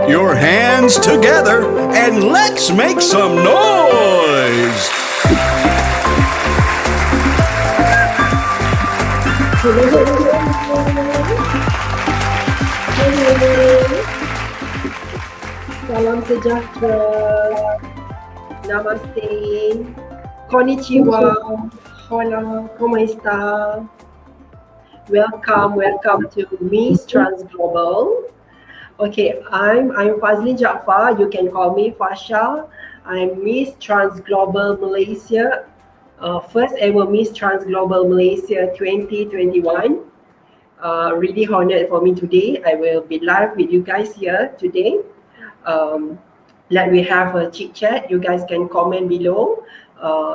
your hands together and let's make some noise. Salam sejahtera. Namaste. Konnichiwa. Hola. ¿Cómo está? Welcome to Miss Trans Global. Okay, I'm Fazlin Jaafar. You can call me Fasha. I'm Miss Trans Global Malaysia. First ever Miss Trans Global Malaysia 2021. Really honored for me today. I will be live with you guys here today. Let me have a chit chat. You guys can comment below.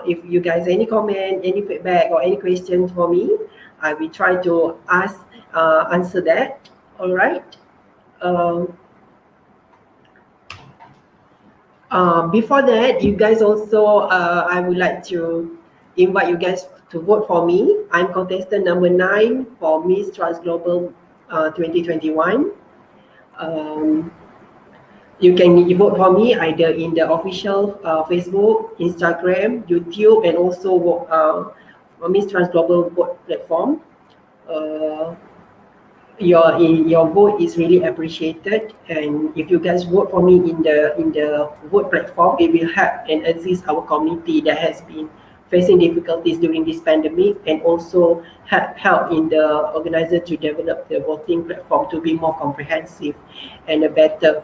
If you guys any comment, any feedback or any questions for me, I will try to answer that. All right. Before that, you guys also, I would like to invite you guys to vote for me. I'm contestant number 9 for Miss Trans Global 2021. You can vote for me either in the official Facebook, Instagram, YouTube, and also Miss Trans Global vote platform. Your vote is really appreciated, and if you guys vote for me in the vote platform, it will help and assist our community that has been facing difficulties during this pandemic, and also help in the organizer to develop the voting platform to be more comprehensive and a better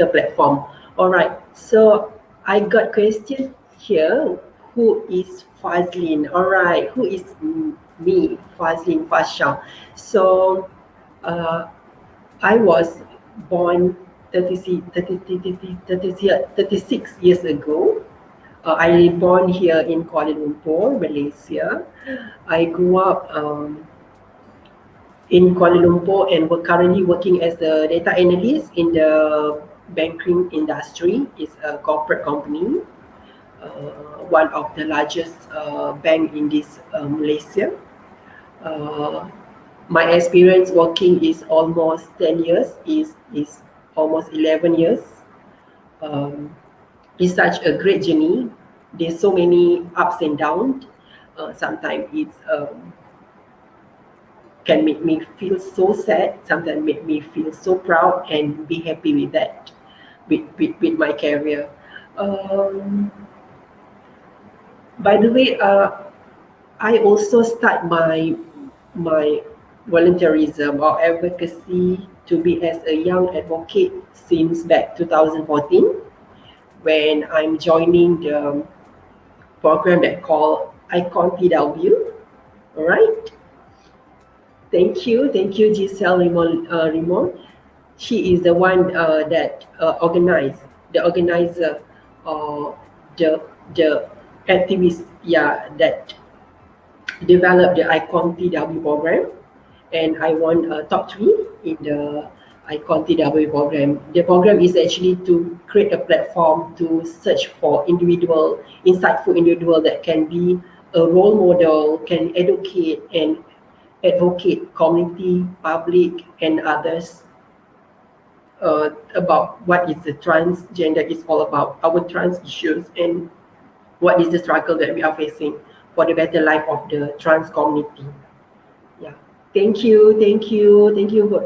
platform. All right, so I got question here. Who is Fazlin? All right, who is me, Fazlin Fasha? So I was born 36 years ago. I born here in Kuala Lumpur, Malaysia. I grew up in Kuala Lumpur and we're currently working as a data analyst in the banking industry. It's a corporate company, one of the largest bank in this Malaysia. My experience working is almost 10 years, is almost 11 years. It's such a great journey. There's so many ups and downs. Sometimes it's can make me feel so sad, sometimes make me feel so proud and be happy with that, with my career. By the way, I also start my volunteerism or advocacy to be as a young advocate since back 2014 when I'm joining the program that called Icon PW. All right. Thank you, Giselle Rimon. She is the one that the organizer, the activist, that developed the Icon TW program, and I won top 3 in the Icon TW program. The program is actually to create a platform to search for insightful individual that can be a role model, can educate and advocate community, public, and others about what is the transgender is all about, our trans issues, and what is the struggle that we are facing for the better life of the trans community. Yeah, thank you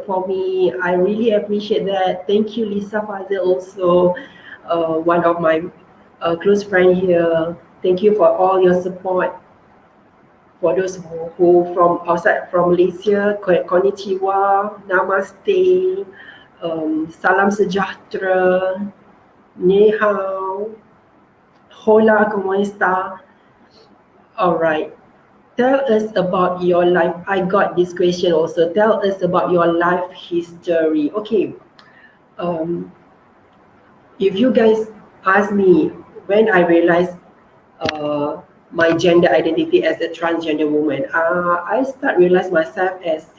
for me. I really appreciate that. Thank you, Lisa Fazel, also one of my close friend here. Thank you for all your support. For those who from outside from Malaysia, konnichiwa, namaste, salam sejahtera, ni hao, hola, como está? All right. Tell us about your life. I got this question also. Tell us about your life history. Okay. If you guys ask me when I realized my gender identity as a transgender woman, I start realize myself as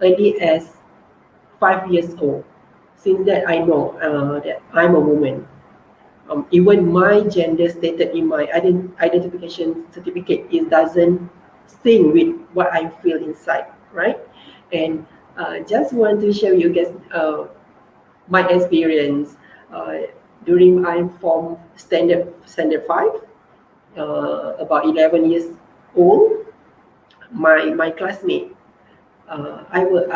early as 5 years old. Since that I know that I'm a woman. Even my gender stated in my identification certificate, it doesn't sync with what I feel inside, right? And just want to share you guys my experience during I'm from standard 5, about 11 years old. My classmate, I will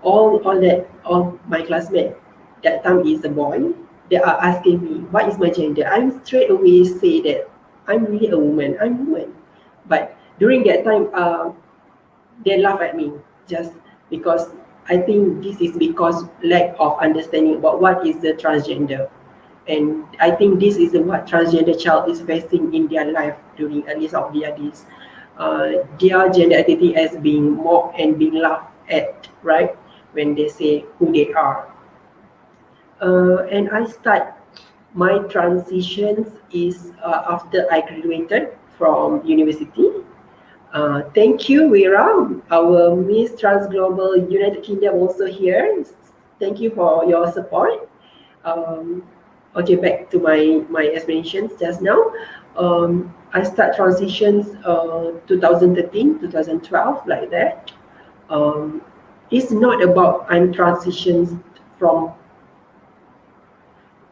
all my classmates that time is a boy. They are asking me what is my gender. I'm straight away say that I'm really a woman. I'm woman. But during that time, they laugh at me just because I think this is because lack of understanding about what is the transgender. And I think this is what transgender child is facing in their life during at least of their days. Their gender identity as being mocked and being laughed at, right? When they say who they are. And I start my transitions is after I graduated from university. Thank you, Vera, our Miss Trans Global United Kingdom also here. Thank you for your support. Um, okay, back to my explanations just now. I start transitions 2013, 2012, like that. Um, it's not about I'm transitions from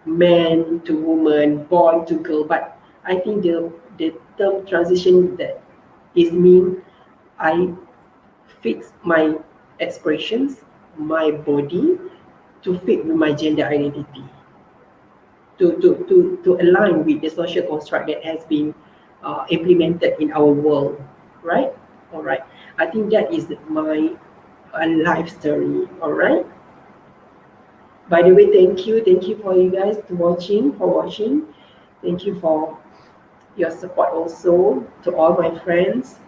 man to woman, boy to girl, but I think the term transition that is mean I fix my expressions, my body to fit with my gender identity, to align with the social construct that has been implemented in our world, right? All right. I think that is my life story. All right. By the way, thank you for you guys for watching. Thank you for your support also to all my friends.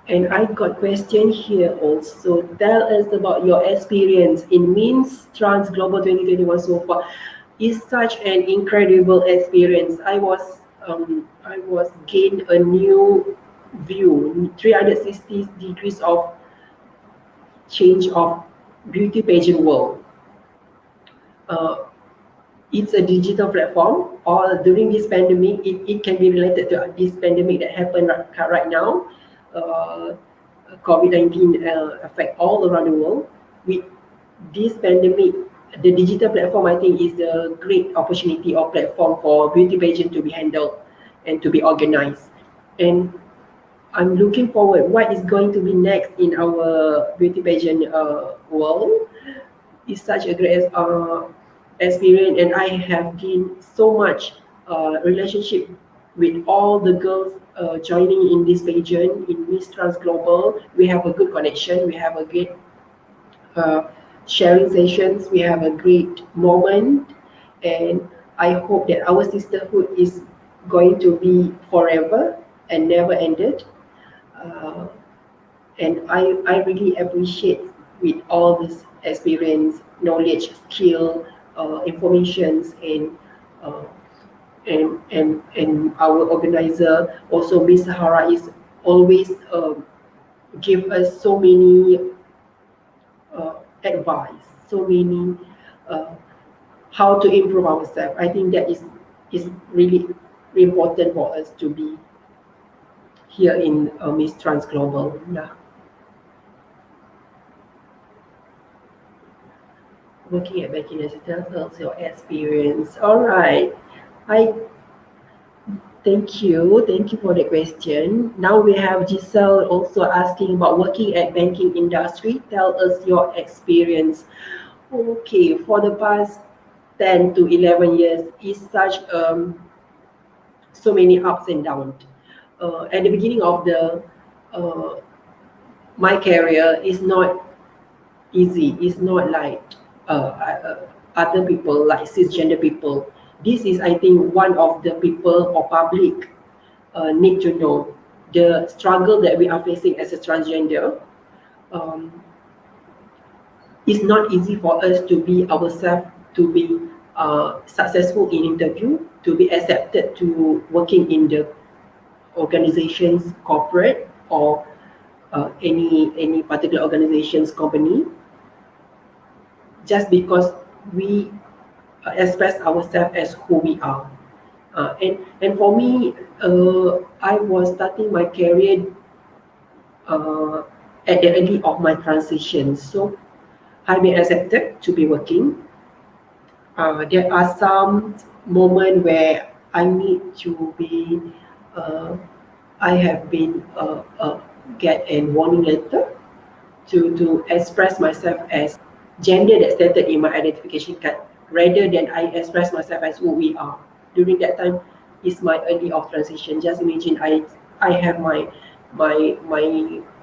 And I got question here also. Tell us about your experience in Means Trans Global 2021 so far. It's such an incredible experience. I was gained a new view, 360 degrees of change of beauty pageant world. Uh, it's a digital platform, or during this pandemic, it can be related to this pandemic that happened right now. Uh, COVID-19 affect all around the world. With this pandemic, the digital platform I think is a great opportunity or platform for beauty pageant to be handled and to be organized. And I'm looking forward what is going to be next in our beauty pageant world. It's such a great experience, and I have gained so much relationship with all the girls joining in this pageant in Miss Trans Global. We have a good connection. We have a great uh, sharing sessions. We have a great moment, and I hope that our sisterhood is going to be forever and never ended. Uh, and I really appreciate with all this experience, knowledge, skill, informations, uh, and our organizer also Miss Sahara is always give us so many advice, so many uh, how to improve ourselves. I think that is really important for us to be here in Miss Trans Global. Yeah. Working at Becky Digital, tells your experience. All right. I thank you for the question. Now we have Giselle also asking about working at banking industry. Tell us your experience. Okay, for the past 10 to 11 years is such so many ups and downs. At the beginning of the uh, my career is not easy. It's not like other people, like cisgender people. This is, I think, one of the people or public need to know the struggle that we are facing as a transgender. Um, it's not easy for us to be ourselves, to be successful in interview, to be accepted to working in the organizations, corporate or any particular organization's company, just because we express ourselves as who we are. And for me, I was starting my career at the early of my transition. So I've been accepted to be working. There are some moments where I need to be, I have been get a warning letter to express myself as gender that's stated in my identification card, rather than I express myself as who we are. During that time, is my early of transition. Just imagine I have my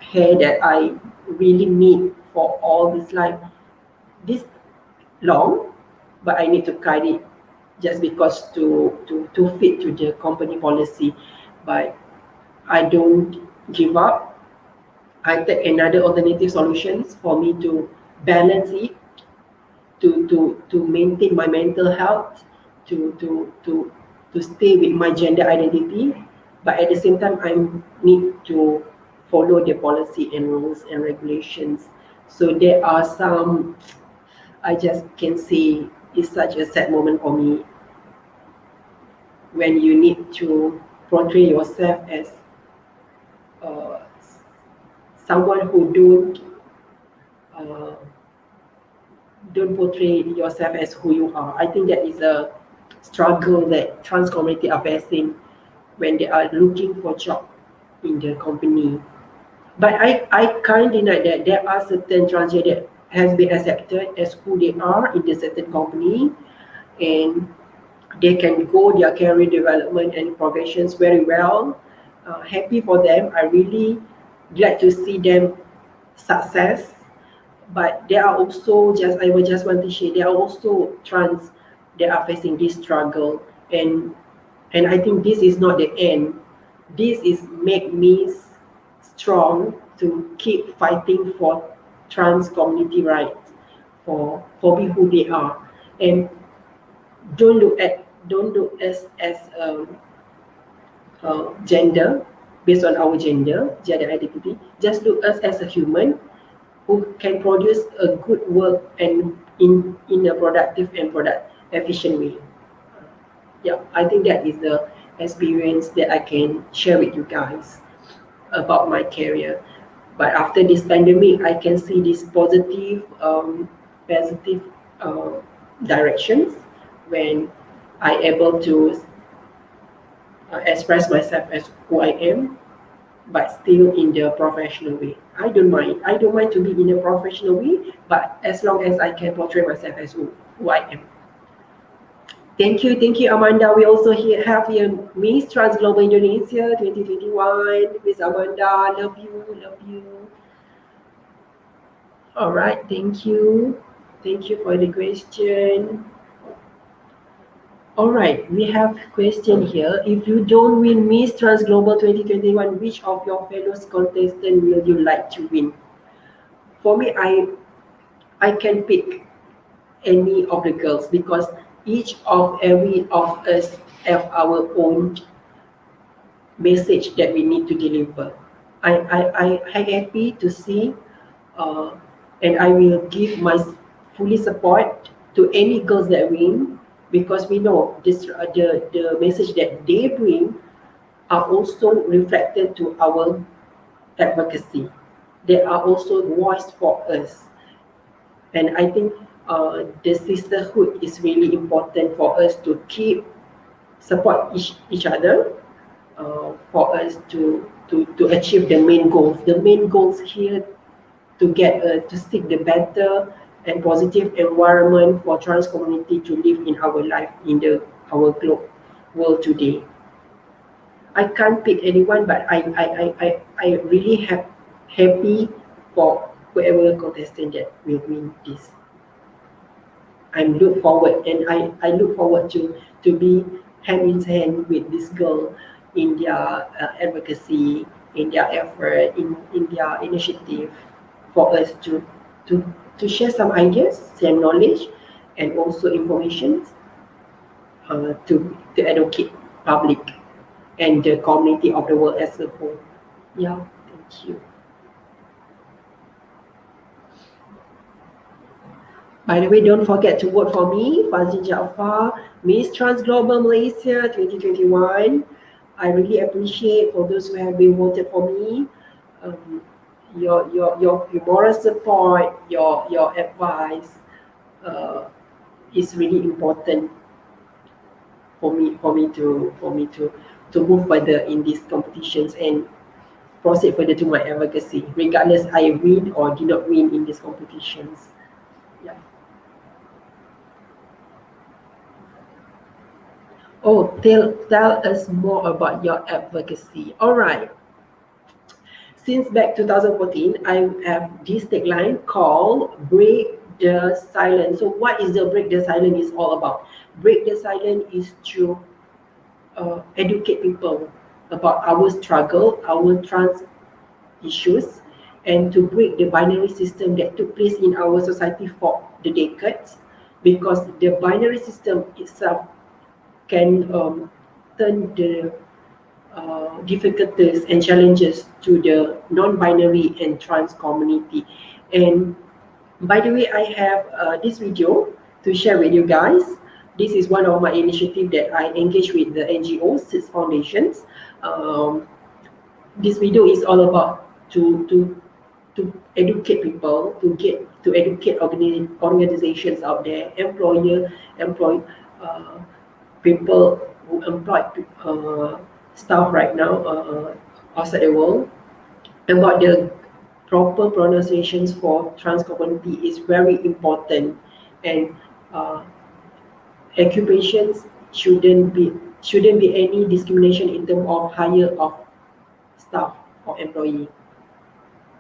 hair that I really need for all this life, this long, but I need to cut it just because to fit to the company policy. But I don't give up. I take another alternative solutions for me to balance it, to maintain my mental health, to stay with my gender identity, but at the same time I need to follow the policy and rules and regulations. So there are some, I just can say it's such a sad moment for me when you need to portray yourself as uh, someone who uh, don't portray yourself as who you are. I think that is a struggle that trans community are facing when they are looking for job in the company. But I can't deny that there are certain transgender that has been accepted as who they are in the certain company, and they can go their career development and progressions very well. Happy for them. I really glad to see them success. But there are also, just I would just want to share, there are also trans that are facing this struggle, and I think this is not the end. This is make me strong to keep fighting for trans community rights, for be who they are, and don't look as gender based on our gender identity. Just look us as a human who can produce a good work and in a productive and product efficient way. Yeah, I think that is the experience that I can share with you guys about my career. But after this pandemic, I can see this positive directions when I able to express myself as who I am, but still in the professional way. I don't mind. I don't mind to be in a professional way, but as long as I can portray myself as who I am. Thank you, Amanda. We also have here Miss Trans Global Indonesia 2021. Miss Amanda, love you, love you. All right, thank you. Thank you for the question. All right, we have a question here. If you don't win Miss Trans Global 2021, which of your fellow contestants will you like to win? For me, I can pick any of the girls because each of every of us have our own message that we need to deliver. I happy to see, uh, and I will give my fully support to any girls that win because we know this the message that they bring are also reflected to our advocacy. They are also voiced for us, and I think the sisterhood is really important for us to keep support each other, for us to achieve the main goals. The main goals here to get to seek the better and positive environment for trans community to live in our life in the our globe world today. I can't pick anyone, but I really happy for whoever contestant that will win this. I look forward, and I look forward to be hand in hand with this girl in their advocacy, in their effort, in their initiative, for us to to share some ideas, some knowledge, and also information to educate public and the community of the world as a whole. Yeah, thank you. By the way, don't forget to vote for me, Fazli Jaafar, Miss Trans Global Malaysia 2021. I really appreciate for those who have been voted for me. your moral support, your advice is really important for me to move further in these competitions and proceed further to my advocacy, regardless I win or do not win in these competitions. Yeah. Oh, tell us more about your advocacy. All right. Since back 2014, I have this tagline called Break the Silence. So what is the Break the Silence is all about? Break the Silence is to educate people about our struggle, our trans issues, and to break the binary system that took place in our society for the decades, because the binary system itself can turn the difficulties and challenges to the non-binary and trans community. And by the way, I have this video to share with you guys. This is one of my initiatives that I engage with the NGOs, six foundations. Um, this video is all about to educate people, to educate organizations out there, employ people who employ staff right now outside the world about the proper pronunciations for trans community is very important, and uh, occupations shouldn't be any discrimination in terms of hire of staff or employee.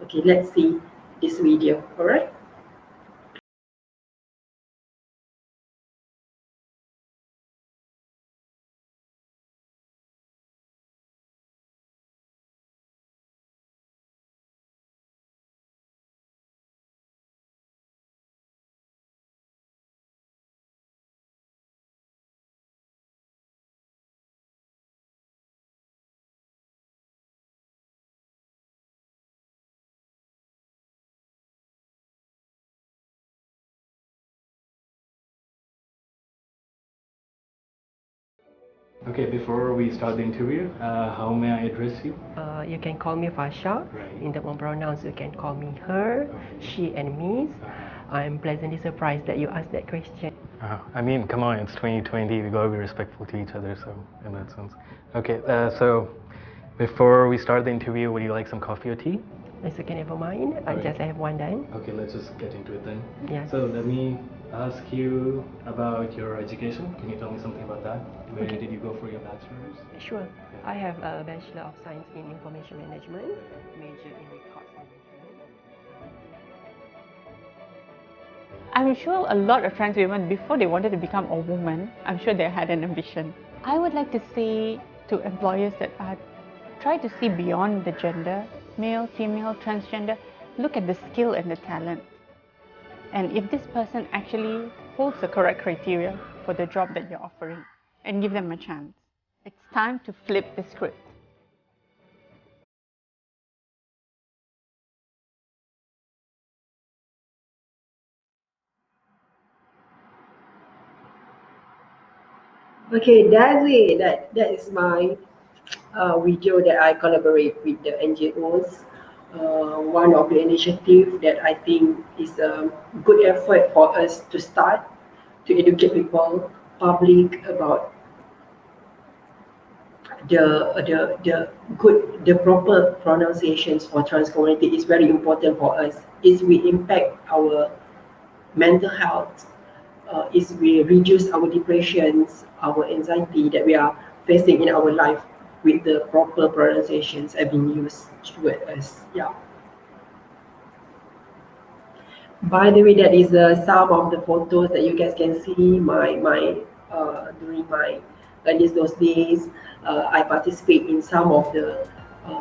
Okay, let's see this video. All right. Okay, before we start the interview, how may I address you? You can call me Fasha. Right. In the pronouns, you can call me her, she, and me. I'm pleasantly surprised that you asked that question. I mean, come on, it's 2020, we gotta be respectful to each other, so in that sense. Okay, so before we start the interview, would you like some coffee or tea? It's okay, never mind. I just have one done. Okay, let's just get into it then. Yes. So let me ask you about your education. Can you tell me something about that? Where did you go for your bachelor's? Sure. I have a Bachelor of Science in Information Management, major in records management. I'm sure a lot of trans women, before they wanted to become a woman, I'm sure they had an ambition. I would like to say to employers that try to see beyond the gender, male, female, transgender, look at the skill and the talent. And if this person actually holds the correct criteria for the job that you're offering, and give them a chance. It's time to flip the script. Okay, that's it. That is my video that I collaborate with the NGOs. One of the initiative that I think is a good effort for us to start to educate people, public about the proper pronunciations for trans community is very important for us. Is we impact our mental health, is we reduce our depressions, our anxiety that we are facing in our life with the proper pronunciations have been used toward us. Yeah. By the way, that is some of the photos that you guys can see. During my earliest those days, I participate in some of the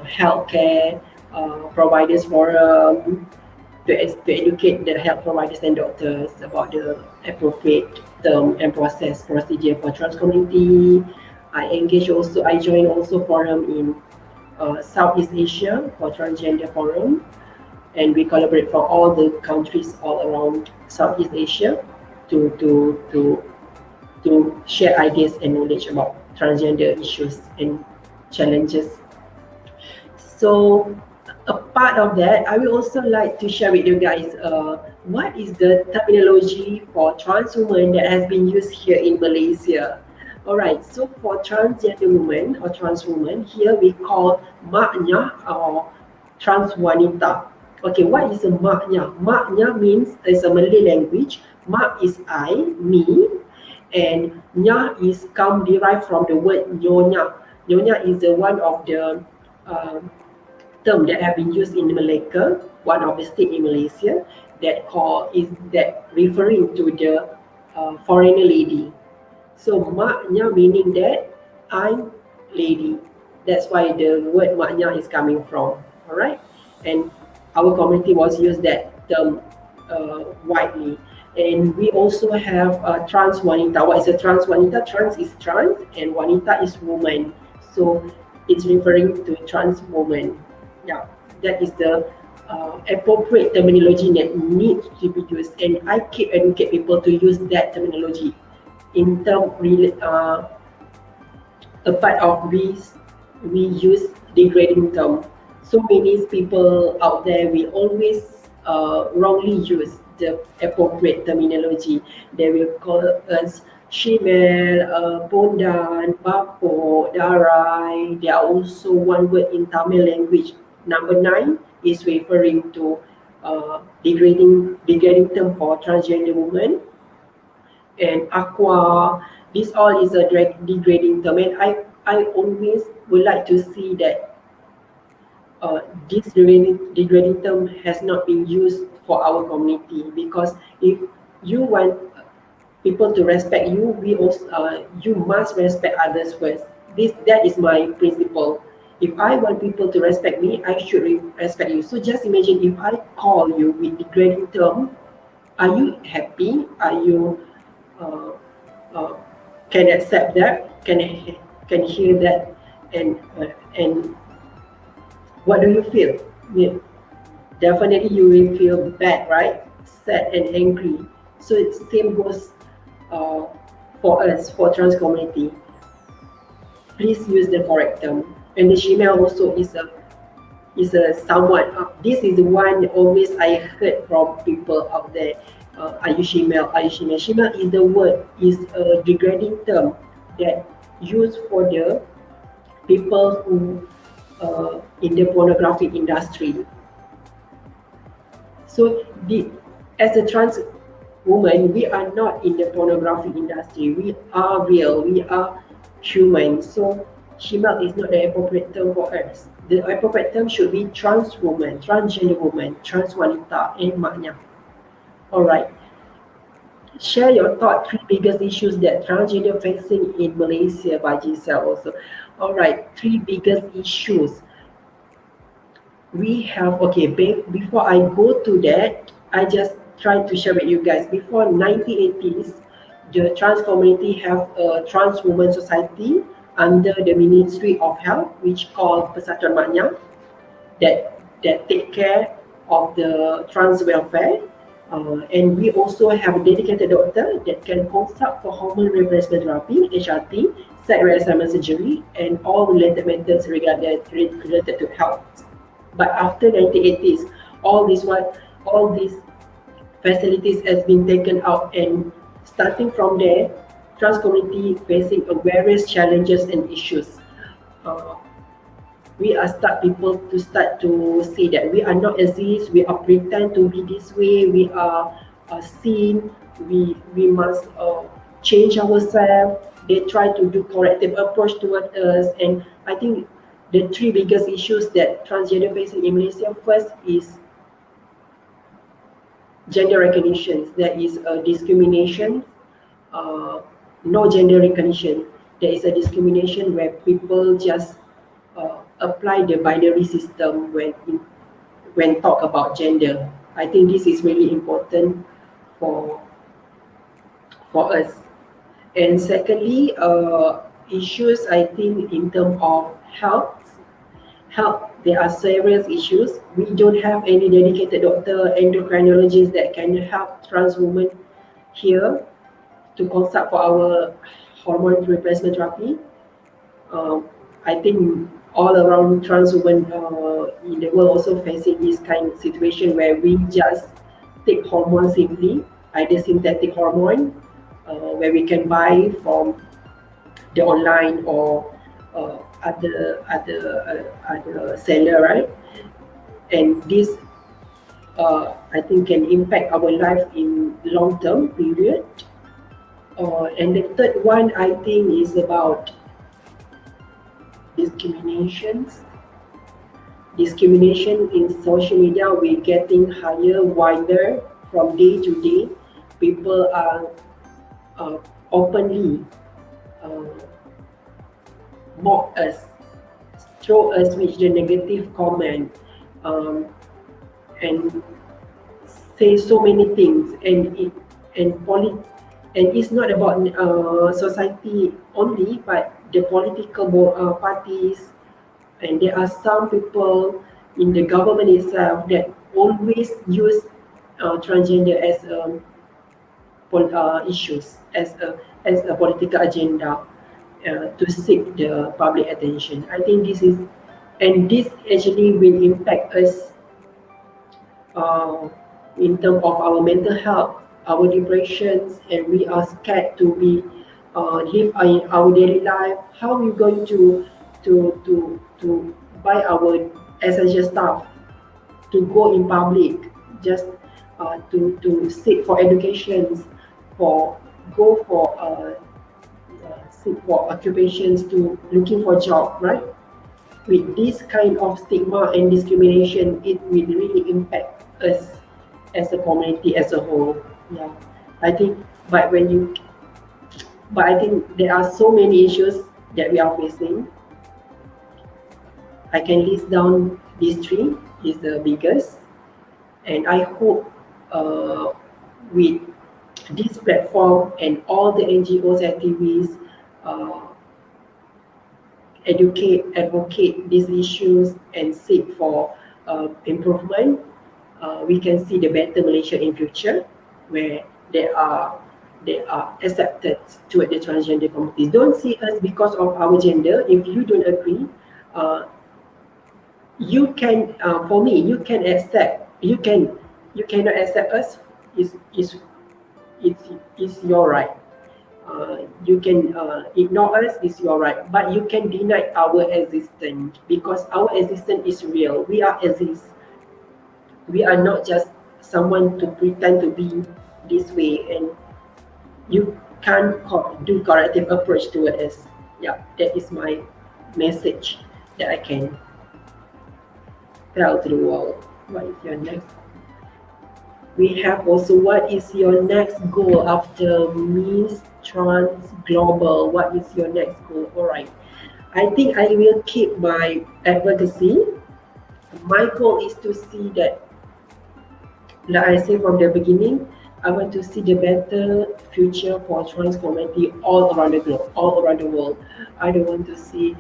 healthcare providers forum to educate the health providers and doctors about the appropriate term and process procedure for trans community. I join also forum in Southeast Asia for transgender forum, and we collaborate from all the countries all around Southeast Asia to share ideas and knowledge about transgender issues and challenges. So apart of that, I will also like to share with you guys what is the terminology for trans women that has been used here in Malaysia. Alright, so for transgender women or trans women, here we call maknya or trans wanita. Okay, what is a maknya? Maknya means it's a Malay language. Mak is I, me, and nya is derived from the word nyonya. Nyonya is the one of the term that have been used in Malacca, one of the state in Malaysia, that referring to the foreigner lady. So maknya meaning that I'm lady. That's why the word maknya is coming from. Alright, and our community was used that term widely. And we also have trans wanita. What is a trans wanita? Trans is trans and wanita is woman. So it's referring to trans woman. Yeah, that is the appropriate terminology that needs to be used. And I keep educate people to use that terminology in term apart of we use degrading term. So many people out there we always wrongly use the appropriate terminology. They will call us shemale, bondan, bapo, darai. There are also one word in Tamil language. Number 9 is referring to degrading term for transgender women. And aqua, this all is a degrading term, and I always would like to see that this degrading term has not been used for our community, because if you want people to respect you, we also you must respect others first. That is my principle. If I want people to respect me, I should respect you. So just imagine if I call you with degrading term, are you happy? Are you uh, uh, can accept that? Can hear that? And what do you feel? Definitely you will feel bad, right? Sad and angry. So it same goes uh, for us, for trans community. Please use the correct term. And the shemale also is a somewhat. This is the one always I heard from people out there. Are you shemale? Are you shemale? Shemale is the word, is a degrading term that used for the people who in the pornographic industry. So as a trans woman, we are not in the pornographic industry. We are real. We are human. So shemale is not the appropriate term for us. The appropriate term should be trans woman, transgender woman, trans wanita, and maknya. Alright. Share your thought, 3 biggest issues that transgender facing in Malaysia by Giselle also. Alright, 3 biggest issues. We have, okay, before I go to that, I just try to share with you guys. Before 1980s, the trans community have a trans woman society under the Ministry of Health, which called Persatuan Maknya, that take care of the trans welfare. And we also have a dedicated doctor that can consult for hormone replacement therapy, HRT, sex reassignment surgery, and all related matters related to health. But after 1980s, all these facilities has been taken out, and starting from there, trans community facing various challenges and issues. We are people to start to see that we are not exist, we are pretend to be this way, we are seen, we must change ourselves. They try to do corrective approach toward us, and I think the 3 biggest issues that transgender facing in Malaysia, first is gender recognition. There is a discrimination, no gender recognition. There is a discrimination where people just apply the binary system when talk about gender. I think this is really important for us. And secondly, issues I think in terms of health, there are serious issues. We don't have any dedicated doctor, endocrinologist that can help trans women here to consult for our hormone replacement therapy. I think all around trans women in the world also facing this kind of situation where we just take hormones simply, either synthetic hormone, where we can buy from the online or other seller, right? And this I think can impact our life in long term period. And the third one I think is about discriminations. Discrimination in social media, we're getting higher, wider from day to day. People are openly uh, mock us, throw us with the negative comment, um, and say so many things, and it's not about society only, but the political parties, and there are some people in the government itself that always use transgender as issues as a political agenda to seek the public attention. I think this actually will impact us uh, in terms of our mental health, our depressions, and we are scared to be live in our daily life. How are we going to buy our essential stuff, to go in public, just to seek for educations, for go for seek for occupations, to looking for job, right? With this kind of stigma and discrimination, it will really impact us as a community as a whole. Yeah, I think, but when you, but I think there are so many issues that we are facing. I can list down these three is the biggest, and I hope with this platform and all the NGOs activists uh, educate, advocate these issues and seek for improvement, we can see the better Malaysia in future, where they are accepted toward the transgender community. Don't see us because of our gender. If you don't agree, uh, you can for me you can accept, you cannot accept us, is it's is your right. You can ignore us, is your right, but you can deny our existence, because our existence is real. We are exist. We are not just someone to pretend to be this way, and you can't do corrective approach toward us. Yeah, that is my message that I can tell to the world. What is your next? We have also, what is your next goal after Miss Trans Global? What is your next goal? All right. I think I will keep my advocacy. My goal is to see that, like I said from the beginning, I want to see the better future for trans community all around the globe, all around the world. I don't want to see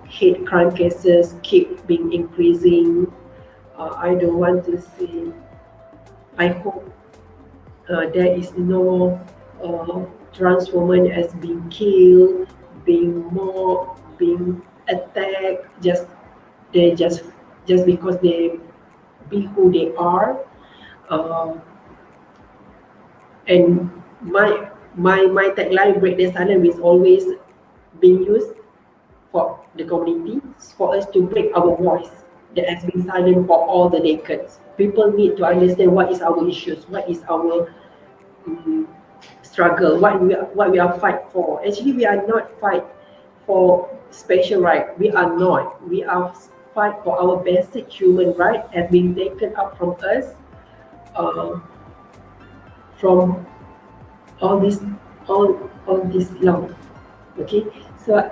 hate crime cases keep being increasing. I don't want to see. I hope there is no trans woman as being killed, being mocked, being attacked. They just because they be who they are. Uh, and my tagline, break the silence, is always being used for the community, for us to break our voice that has been silent for all the decades. People need to understand what is our issues, what is our struggle, what we are fight for. Actually, we are not fight for special right. We are not. We are fight for our basic human right have been taken up from us, from all this all this long. Okay, so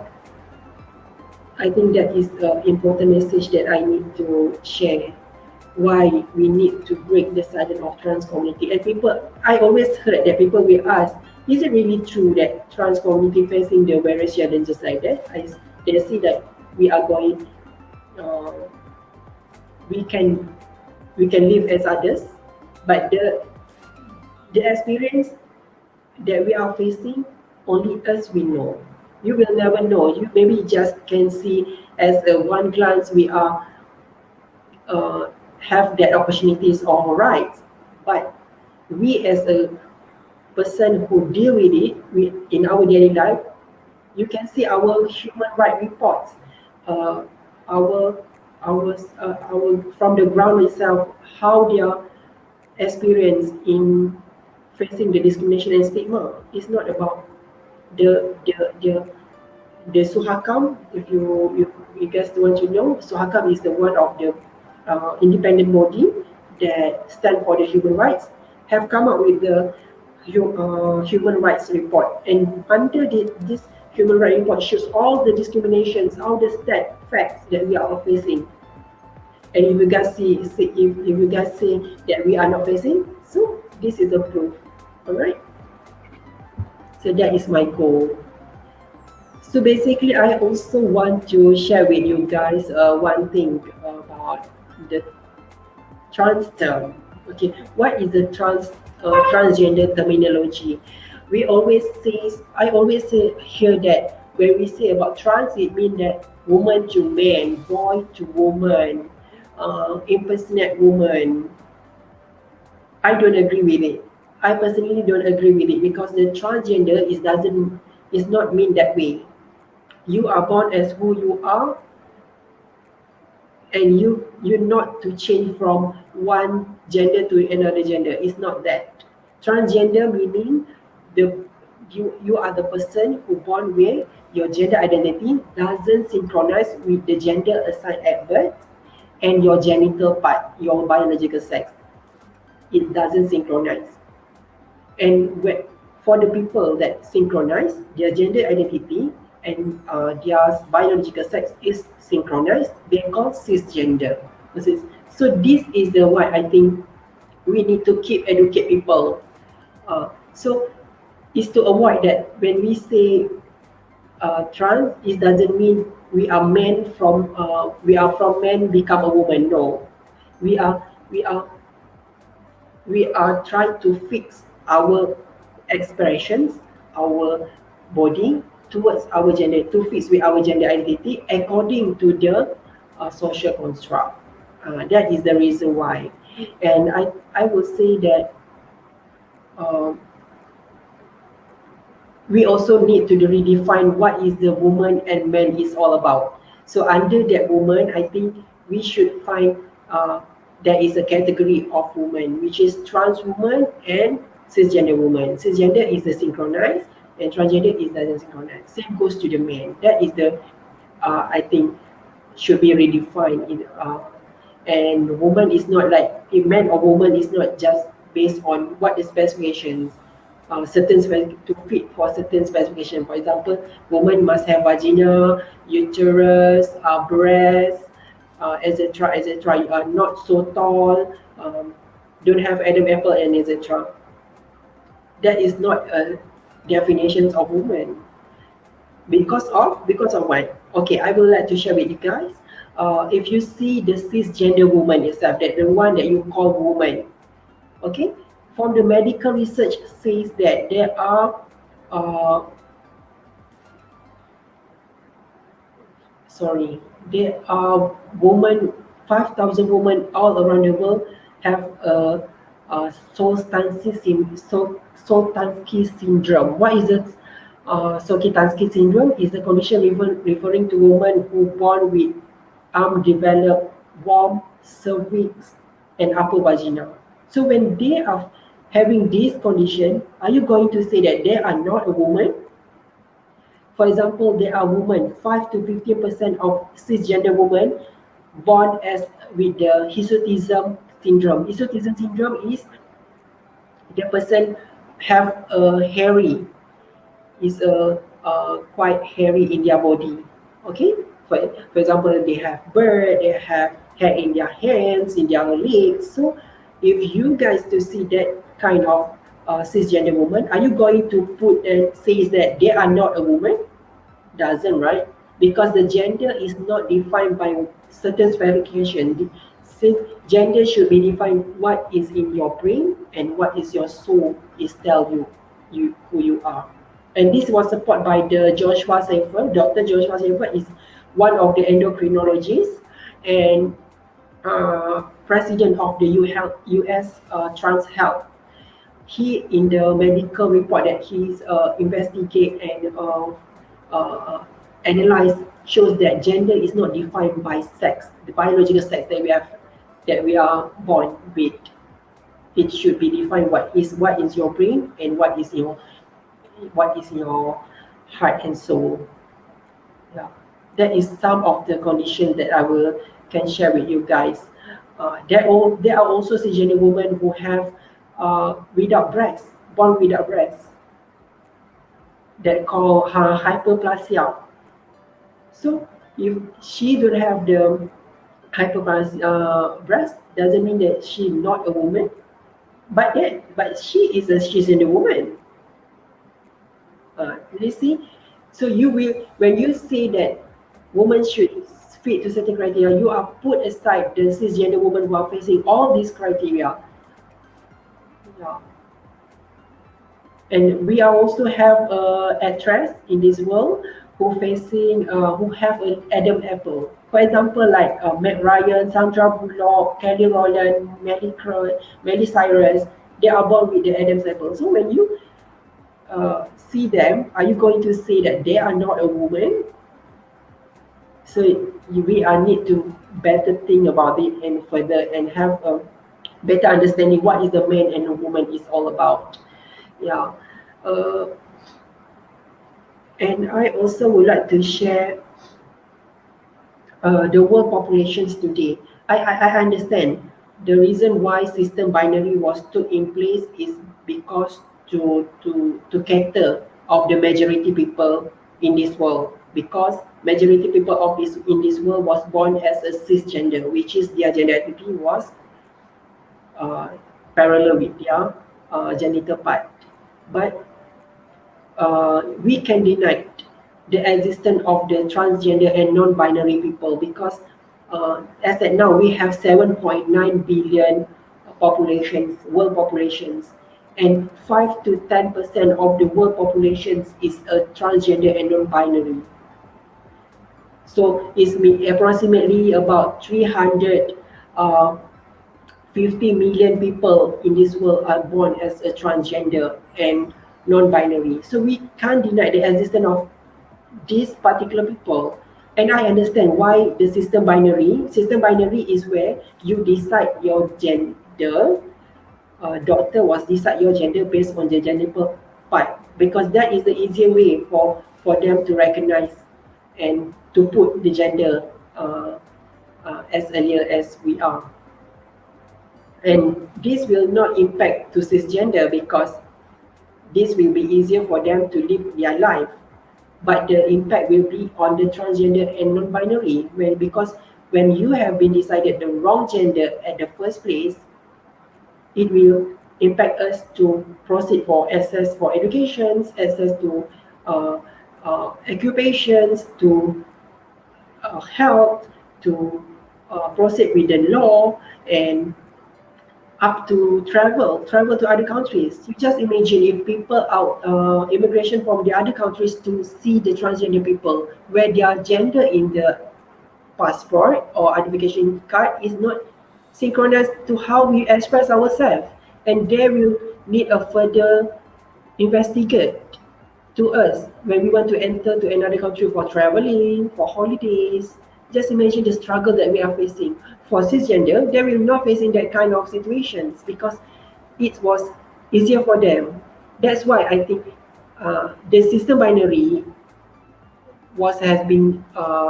I think that is an important message that I need to share. Why we need to break the silence of trans community. And people, I always heard that people will ask, is it really true that trans community facing the various challenges like that? They see that we are going, we can live as others, but the experience that we are facing, only us we know. You will never know. You maybe just can see as a one glance we are uh, have that opportunities or rights, but we as a person who deal with it in our daily life, you can see our human right reports, uh, our our from the ground itself, how their experience in facing the discrimination and stigma. It's not about the the the the Suhakam. If you guys want to know, Suhakam is the one of the independent body that stand for the human rights, have come up with the human rights report, and under this human rights report shows all the discriminations, all the facts that we are facing. And if you guys if you guys say that we are not facing, so this is a proof. All right. So that is my goal. So basically, I also want to share with you guys one thing about the trans term. Okay, what is the transgender terminology? I always say here that when we say about trans, it means that woman to man, boy to woman, impersonate woman. I don't agree with it. I personally don't agree with it because the transgender is not mean that way. You are born as who you are, and you're not to change from one gender to another gender. It's not that. Transgender meaning the you are the person who born where your gender identity doesn't synchronize with the gender assigned at birth and your genital part, your biological sex. It doesn't synchronize. And for the people that synchronize their gender identity and their biological sex is synchronized, they call cisgender. So this is the why I think we need to keep educate people. So is to avoid that when we say trans, it doesn't mean we are from men become a woman. No, we are we are we are trying to fix our expressions, our body towards our gender, to fix with our gender identity according to the social construct. That is the reason why. And I would say that um, we also need to redefine what is the woman and man is all about. So under that woman, I think we should find there is a category of woman, which is trans woman and cisgender woman. Cisgender is the synchronized and transgender is the synchronized. Same goes to the man. That is the, I think, should be redefined. And woman is not like, a man or woman is not just based on what the specifications to fit for certain specification. For example, woman must have vagina, uterus, breast, etc., etc. You are not so tall, don't have Adam apple, and etc. That is not a definition of woman. Because of what? Okay, I would like to share with you guys. If you see the cisgender woman itself, that the one that you call woman, okay, from the medical research says that there are there are 5,000 women all around the world have Soltansky syndrome. What is it? Soltansky syndrome is a condition referring to women who born with undeveloped warm cervix and upper vagina. So when they are having this condition, are you going to say that they are not a woman? For example, there are women, 5 to 15% of cisgender women born as with the hirsutism syndrome. Hirsutism syndrome is the person have a hairy, is quite hairy in their body. Okay, for example, they have bird, they have hair in their hands, in their legs. So if you guys to see that kind of cisgender woman, are you going to put and say that they are not a woman? Doesn't, right? Because the gender is not defined by certain specification. Gender should be defined what is in your brain and what is your soul is tell you who you are. And this was supported by the Joshua Seifert. Dr. Joshua Seifert is one of the endocrinologists and president of the US Trans Health. He, in the medical report that he's investigate and analyze, shows that gender is not defined by sex, the biological sex that we are born with. It should be defined what is your brain and what is your heart and soul. Yeah, that is some of the conditions that can share with you guys. There are also cisgender women who have without breasts, born without breasts, that call hyperplasia. So if she don't have the hyperplasia breast, doesn't mean that she's not a woman, but she's a woman. You see, so you will, when you say that women should fit to certain criteria, you are put aside the cisgender women who are facing all these criteria. Yeah. And we also have actress in this world who have an Adam apple. For example, like Meg Ryan, Sandra Bullock, Kelly Rowland, Miley Cyrus, they are born with the Adam's apple. So when you see them, are you going to say that they are not a woman? So we need to better think about it and further and have a better understanding what is the man and the woman is all about. Yeah. And I also would like to share the world populations today. I understand the reason why system binary was put in place is because to cater of the majority people in this world, because majority people in this world was born as a cisgender, which is their gender identity was parallel with their genital part. But we can deny the existence of the transgender and non-binary people because as at now we have 7.9 billion world populations, and 5 to 10% of the world populations is a transgender and non-binary. So it's approximately about 350 million people in this world are born as a transgender and non-binary. So we can't deny the existence of these particular people. And I understand why the system binary is where you decide your gender. Doctor was decide your gender based on the genital part, because that is the easier way for them to recognize and to put the gender as earlier as we are. And this will not impact to cisgender because this will be easier for them to live their life. But the impact will be on the transgender and non-binary, because when you have been decided the wrong gender at the first place, it will impact us to proceed for access for education, access to occupations, to health, to proceed with the law, and up to travel to other countries. You just imagine if people out immigration from the other countries to see the transgender people, where their gender in the passport or identification card is not synchronized to how we express ourselves, and they will need a further investigate to us when we want to enter to another country for traveling, for holidays. Just imagine the struggle that we are facing. For cisgender, they will not facing that kind of situations because it was easier for them. That's why I think the system binary has been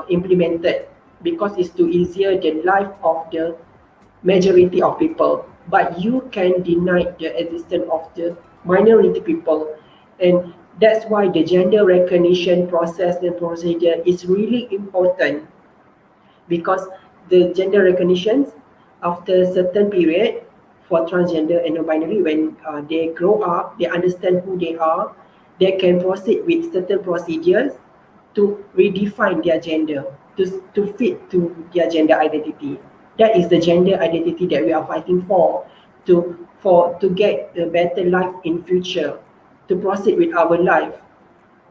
implemented, because it's to easier the life of the majority of people. But you can deny the existence of the minority people, and that's why the gender recognition process and procedure is really important, because the gender recognitions after a certain period for transgender and non-binary, when they grow up, they understand who they are, they can proceed with certain procedures to redefine their gender, to fit to their gender identity. That is the gender identity that we are fighting for to get a better life in future, to proceed with our life.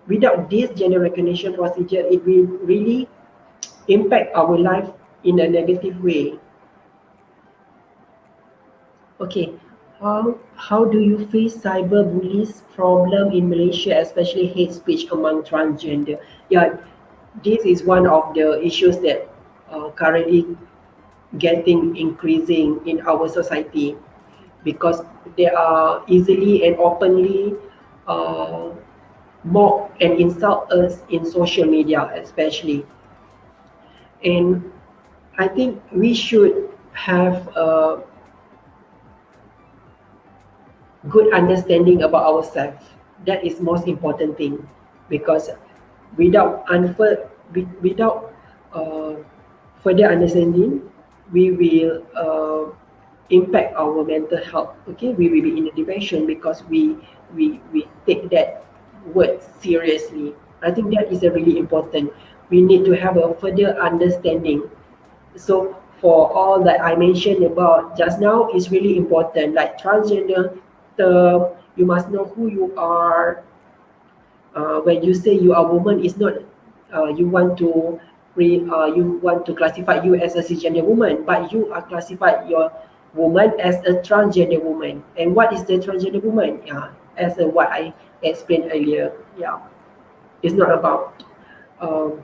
without this gender recognition procedure, it will really impact our life in a negative way. Okay, how do you face cyberbullies problem in Malaysia, especially hate speech among transgender? Yeah, this is one of the issues that currently getting increasing in our society, because they are easily and openly uh, mock and insult us in social media especially. And I think we should have a good understanding about ourselves. That is most important thing, because without without uh, further understanding, we will impact our mental health. Okay, we will be in a depression because we take that word seriously. I think that is a really important. We need to have a further understanding. So for all that I mentioned about just now is really important, like transgender term, you must know who you are. When you say you are woman, it's not you want to you want to classify you as a cisgender woman, but you are classified your woman as a transgender woman. And what is the transgender woman? Yeah, as what I explained earlier. Yeah, it's not about um,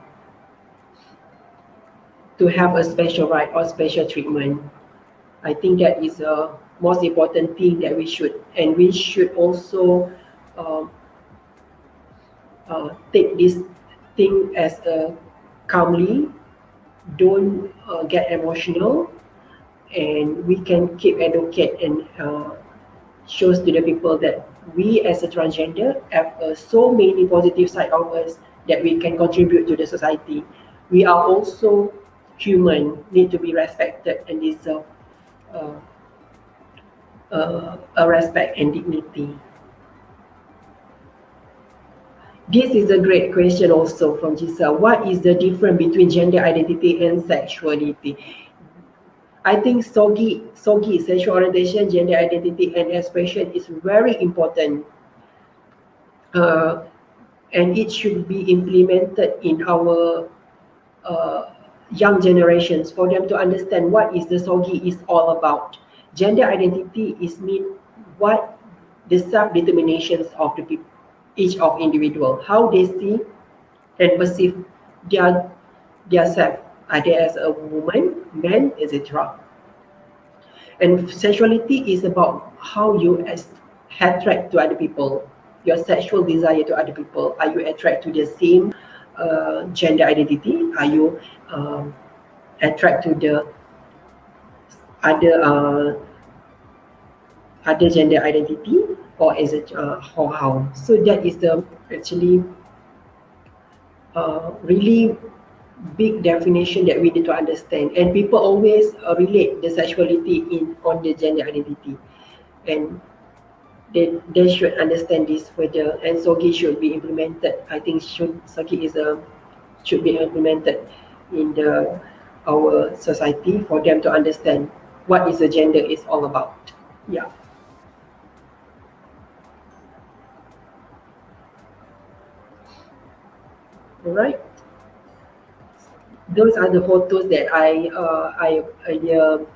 to have a special right or special treatment. I think that is a most important thing that we should also um, take this thing as a calmly, don't get emotional, and we can keep educate and shows to the people that we as a transgender have so many positive side of us that we can contribute to the society. We are also human, need to be respected and deserve uh, a respect and dignity. This is a great question also from Giselle. What is the difference between gender identity and sexuality? I think SOGI, sexual orientation, gender identity, and expression is very important. Uh, and it should be implemented in our uh, young generations for them to understand what is the SOGI is all about. Gender identity is mean what the self-determinations of the people, each of individual, how they see and perceive their their self, either as a woman, man, etc. And sexuality is about how you attract to other people, your sexual desire to other people. Are you attracted to the same gender identity? Are you attracted to the other other gender identity, or is it or how? So that is the actually really big definition that we need to understand. And people always relate the sexuality in on the gender identity, and they should understand this further. And SOGI should be implemented. I think SOGI is a should be implemented in the our society for them to understand what is the gender is all about. Yeah. All right. Those are the photos that I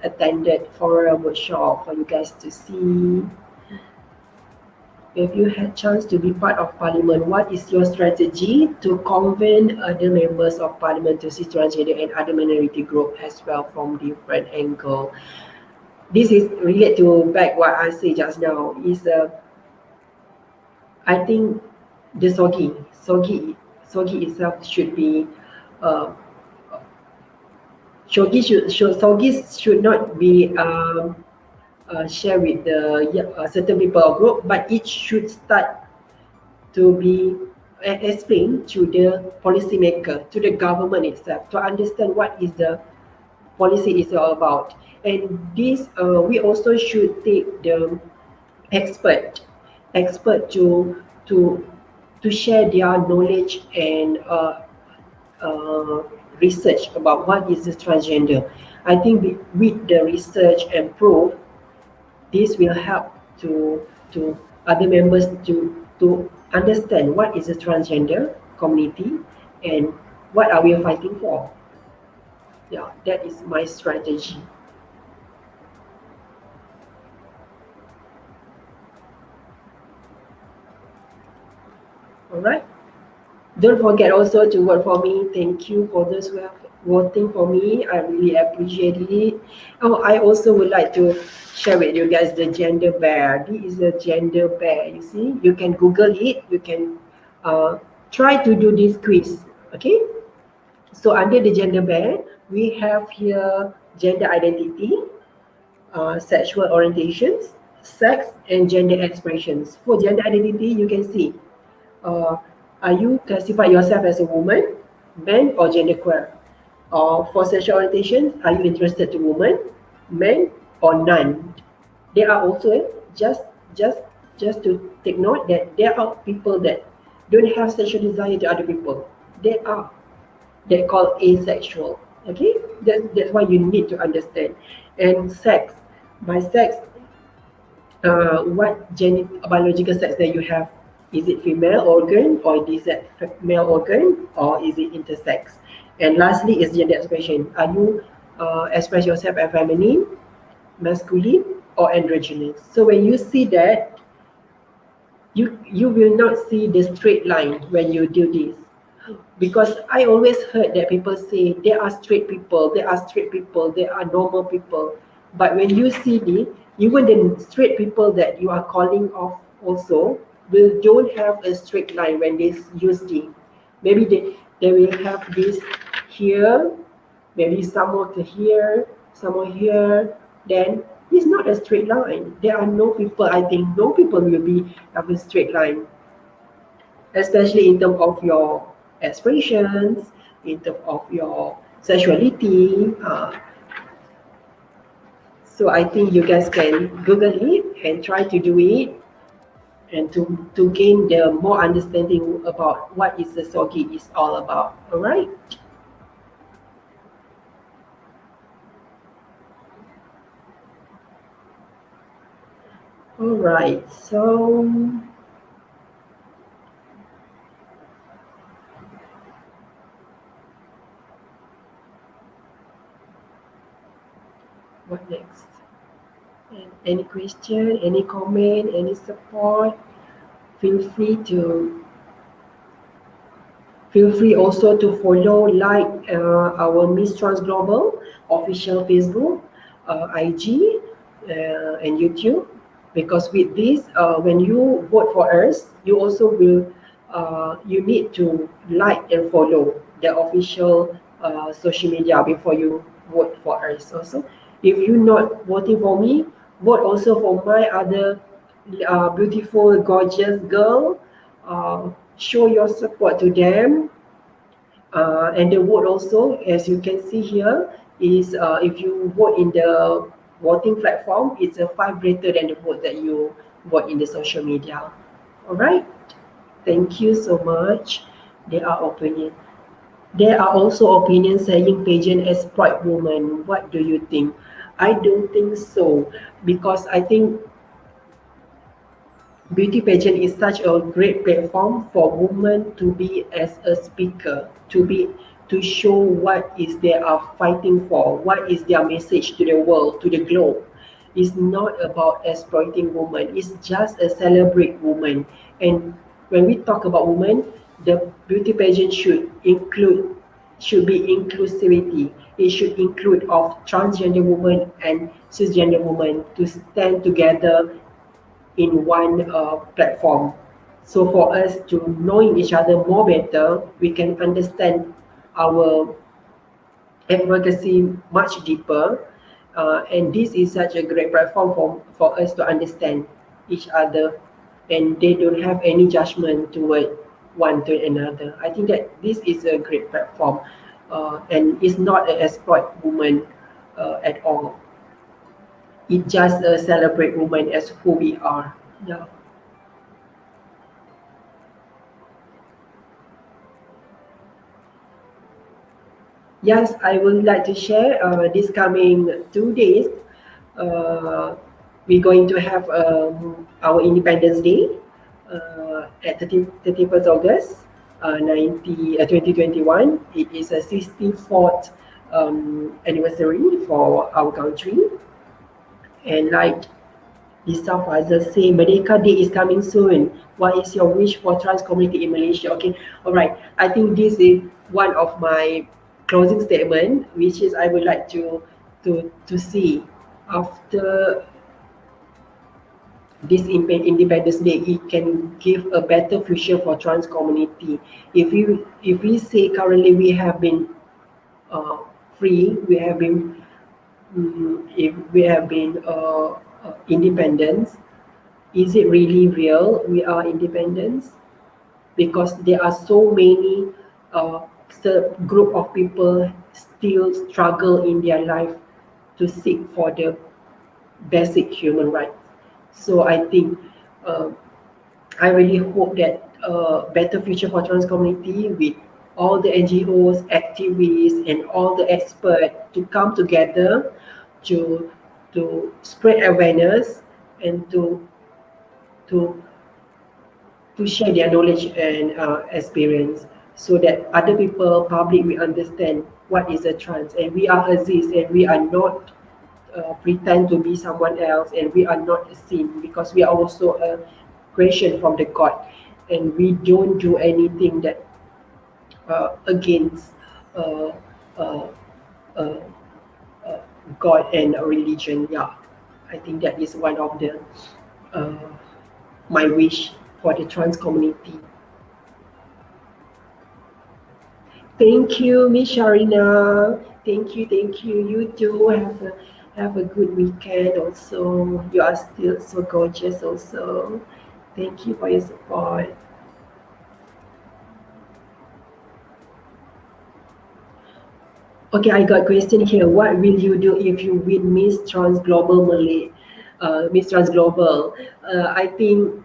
attended for a workshop for you guys to see. If you had chance to be part of parliament, what is your strategy to convince other members of parliament to see transgender and other minority group as well from different angle? This is related to back what I said just now. Is I think the SOGI itself should be uh, SOGI should not be share with the certain people or group, but it should start to be explained to the policymaker, to the government itself, to understand what is the policy is all about. And this we also should take the expert to to share their knowledge and uh, research about what is the transgender. I think with the research and proof, this will help to other members to understand what is the transgender community and what are we fighting for. Yeah, that is my strategy. All right. Don't forget also to vote for me. Thank you for those who have voting for me. I really appreciate it. Oh, I also would like to share with you guys the gender bear. This is a gender bear. You see, you can Google it. You can try to do this quiz. Okay. So under the gender bear, we have here gender identity, sexual orientations, sex, and gender expressions. For gender identity, you can see, uh, are you classify yourself as a woman, man, or genderqueer? Or for sexual orientation, are you interested to women, men, or none? There are also just just just to take note that there are people that don't have sexual desire to other people. They are they call asexual. Okay, that's why you need to understand. And sex, by sex, what biological sex that you have? Is it female organ or is it male organ or is it intersex? And lastly is gender expression. Are you express yourself as feminine, masculine, or androgynous? So when you see that, you will not see the straight line when you do this. Because I always heard that people say there are straight people, there are straight people, there are normal people. But when you see the even the straight people that you are calling off also will don't have a straight line when they use the maybe they will have this here, maybe somewhere to here, somewhere here, then it's not a straight line. There are no people, I think no people will be have a straight line, especially in terms of your expressions, in terms of your sexuality. So I think you guys can Google it and try to do it and to gain the more understanding about what is the SOGI is all about. All right. All right. So what next? And any question, any comment, any support? Feel free to Feel free also to follow, like our Miss Trans Global official Facebook, IG, and YouTube. Because with this, when you vote for us, you also will, you need to like and follow the official social media before you vote for us. Also, if you're not voting for me, vote also for my other beautiful, gorgeous girl. Show your support to them. And the vote also, as you can see here, is if you vote in the voting platform, it's a 5 greater than the vote that you vote in the social media. All right. Thank you so much. There are opinions. There are also opinions saying pageant exploit women. What do you think? I don't think so, because I think beauty pageant is such a great platform for women to be as a speaker, to show what is they are fighting for, what is their message to the world, to the globe. It's not about exploiting women, it's just a celebrate women. And when we talk about women, the beauty pageant should be inclusivity. It should include of transgender women and cisgender women to stand together in one platform. So for us to knowing each other more better, we can understand our advocacy much deeper. And this is such a great platform for us to understand each other, and they don't have any judgment toward one to another. I think that this is a great platform, and it's not an exploit woman at all. It just celebrate women as who we are. Yeah. Yes, I would like to share this coming 2 days. Uh, we're going to have our Independence Day. at 31st August 2021. It is a 64th anniversary for our country. And like Lisa Fazal say, Merdeka Day is coming soon. What is your wish for trans community in Malaysia? Okay, all right. I think this is one of my closing statement, which is I would like to see after this Independence Day, it can give a better future for trans community. If we say currently we have been free, we have been if we have been independent, is it really real we are independent? Because there are so many group of people still struggle in their life to seek for the basic human rights. So I think I really hope that better future for trans community with all the NGOs, activists, and all the experts to come together to spread awareness and to share their knowledge and experience, so that other people, public, will understand what is a trans, and we are exist, and we are not pretend to be someone else, and we are not a sin, because we are also a creation from the God, and we don't do anything that against uh, uh, uh, God and religion. Yeah, I think that is one of the uh, my wish for the trans community. Thank you, Miss Sharina. Thank you, thank you. You too have a good weekend. Also, you are still so gorgeous. Also, thank you for your support. Okay, I got question here. What will you do if you win Miss Trans Global Malay? Miss Trans Global. I think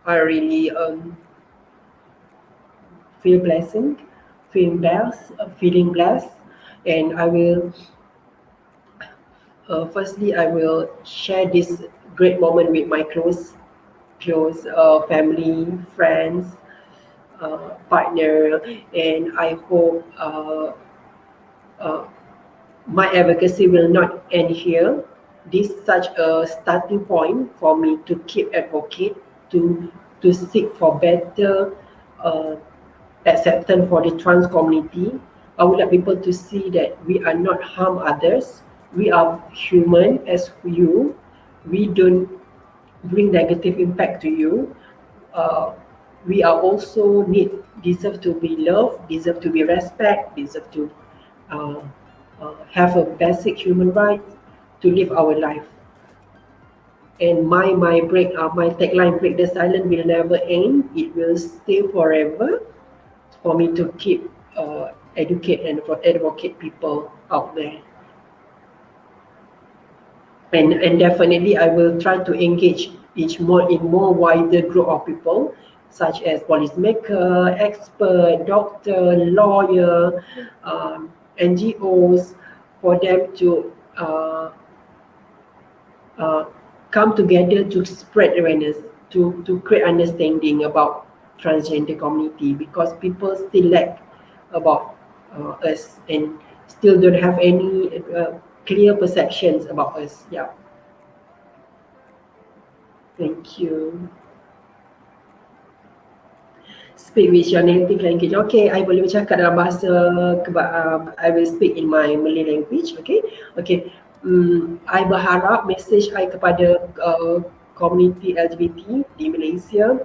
I really feel blessing, feeling blessed, and I will. Firstly, I will share this great moment with my close family, friends, partner, and I hope uh, my advocacy will not end here. This is such a starting point for me to keep advocate, to seek for better uh, acceptance for the trans community. I would like people to see that we are not harm others. We are human as you. We don't bring negative impact to you. Uh, we are also deserve to be loved, deserve to be respect, deserve to uh, have a basic human right to live our life. And my tagline, break the silence will never end. It will stay forever, for me to keep educate and advocate people out there. And definitely I will try to engage in more wider group of people, such as policymaker, expert, doctor, lawyer, NGOs, for them to uh, come together to spread awareness, to create understanding about transgender community, because people still lack about us, and still don't have any clear perceptions about us. Yeah, thank you. Speak with your native language. Okay, I boleh bercakap dalam bahasa I will speak in my Malay language. Okay, okay. I berharap mesej I kepada komuniti LGBT di Malaysia,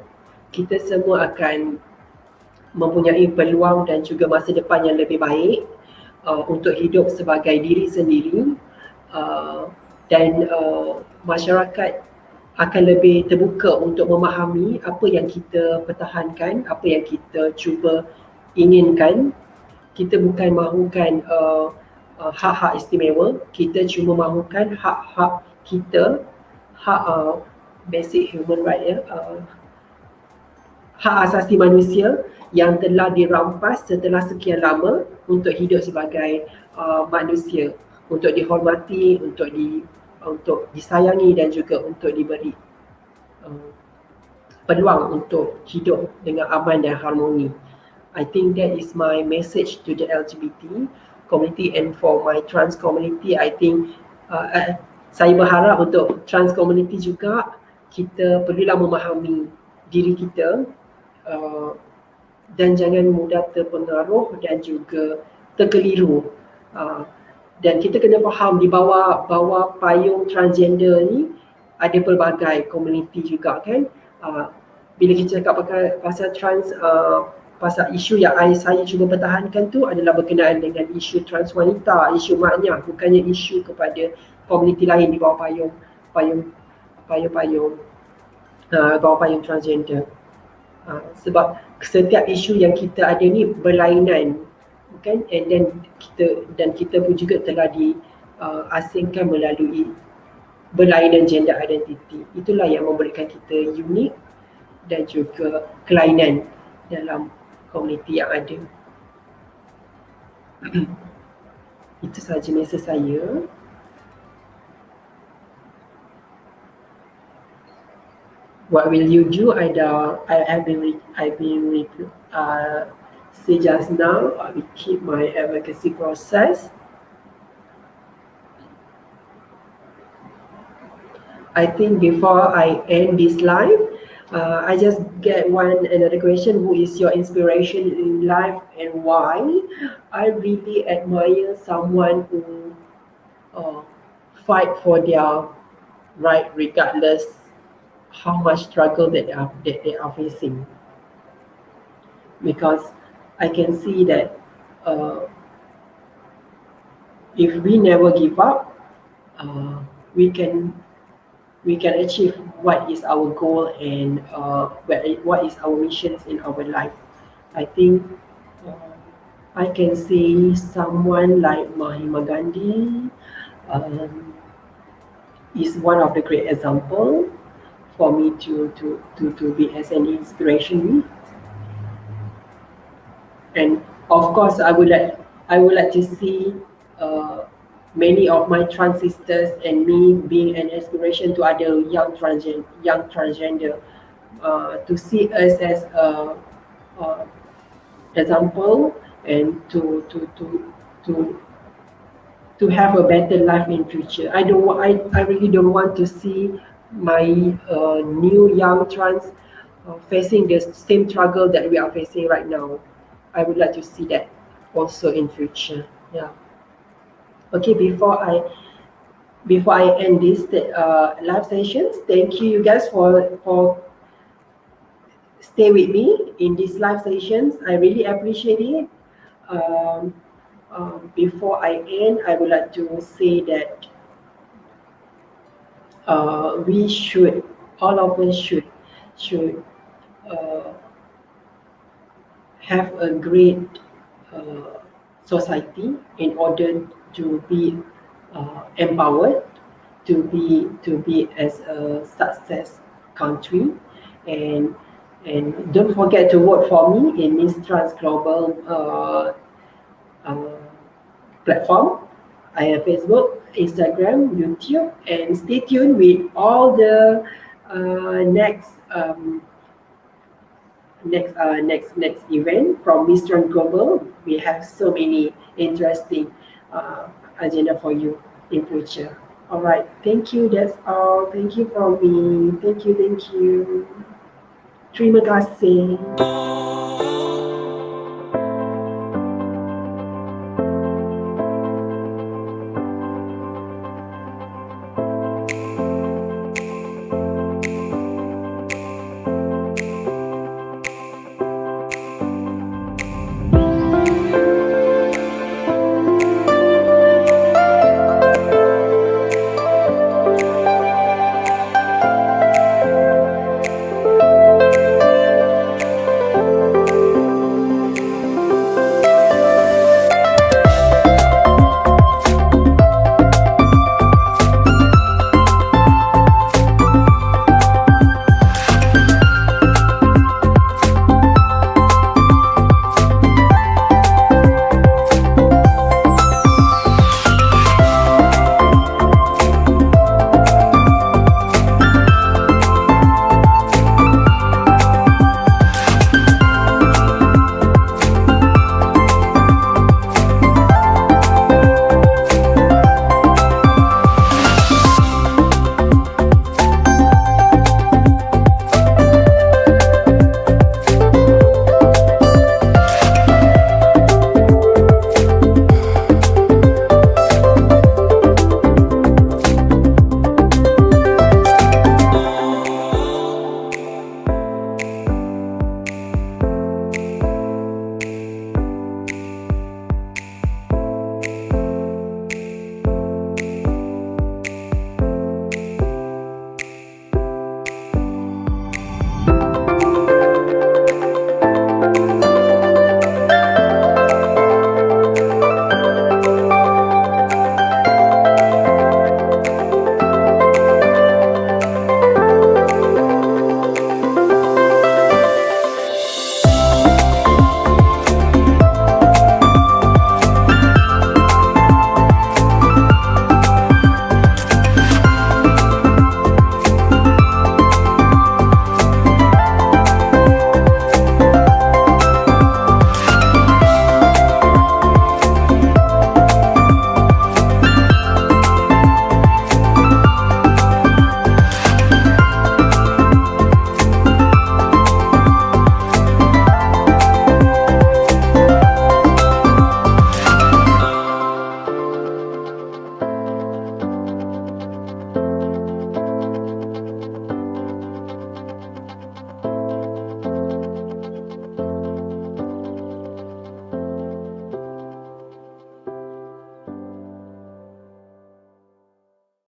kita semua akan mempunyai peluang dan juga masa depan yang lebih baik untuk hidup sebagai diri sendiri, dan masyarakat akan lebih terbuka untuk memahami apa yang kita pertahankan, apa yang kita cuba inginkan. Kita bukan mahukan hak-hak istimewa, kita cuma mahukan hak-hak kita, hak basic human right, ya, hak asasi manusia yang telah dirampas setelah sekian lama, untuk hidup sebagai manusia, untuk dihormati, untuk disayangi, dan juga untuk diberi peluang untuk hidup dengan aman dan harmoni. I think that is my message to the LGBT community, and for my trans community, I think saya berharap untuk trans community juga, kita perlulah memahami diri kita dan jangan mudah terpengaruh dan juga terkeliru. Dan kita kena faham di bawah payung transgender ni ada pelbagai komuniti juga kan. Bila kita cakap pasal trans, pasal isu yang saya cuba pertahankan tu adalah berkenaan dengan isu trans wanita, isu maknya, bukannya isu kepada komuniti lain di bawah payung transgender. Sebab setiap isu yang kita ada ni berlainan, kan, dan kita pun juga telah diasingkan melalui berlainan gender identity. Itulah yang memberikan kita unik dan juga kelainan dalam komuniti yang ada. Itu sahaja mesej saya. What will you do? I've been say just now. I will keep my advocacy process. I think before I end this live, I just get another question. Who is your inspiration in life and why? I really admire someone who fight for their right regardless how much struggle that they are facing. Because I can see that if we never give up, we can achieve what is our goal and what is our missions in our life. I think I can see someone like Mahatma Gandhi is one of the great example for me to be as an inspiration. And of course, I would like to see many of my trans sisters and me being an inspiration to other young transgender, to see us as a example and to have a better life in future. I really don't want to see my new young trans facing the same struggle that we are facing right now. I would like to see that also in future. Yeah. Okay, before I end this live sessions, thank you guys for stay with me in these live sessions. I really appreciate it. Before I end, I would like to say that we should, all of us should have a great society in order to be empowered, to be as a success country, and don't forget to vote for me in Miss Trans Global platform. I have Facebook, Instagram, YouTube, and stay tuned with all the next event from Miss Trans Global. We have so many interesting agenda for you in future. All right, thank you. That's all. Thank you from me. Thank you. Terima kasih.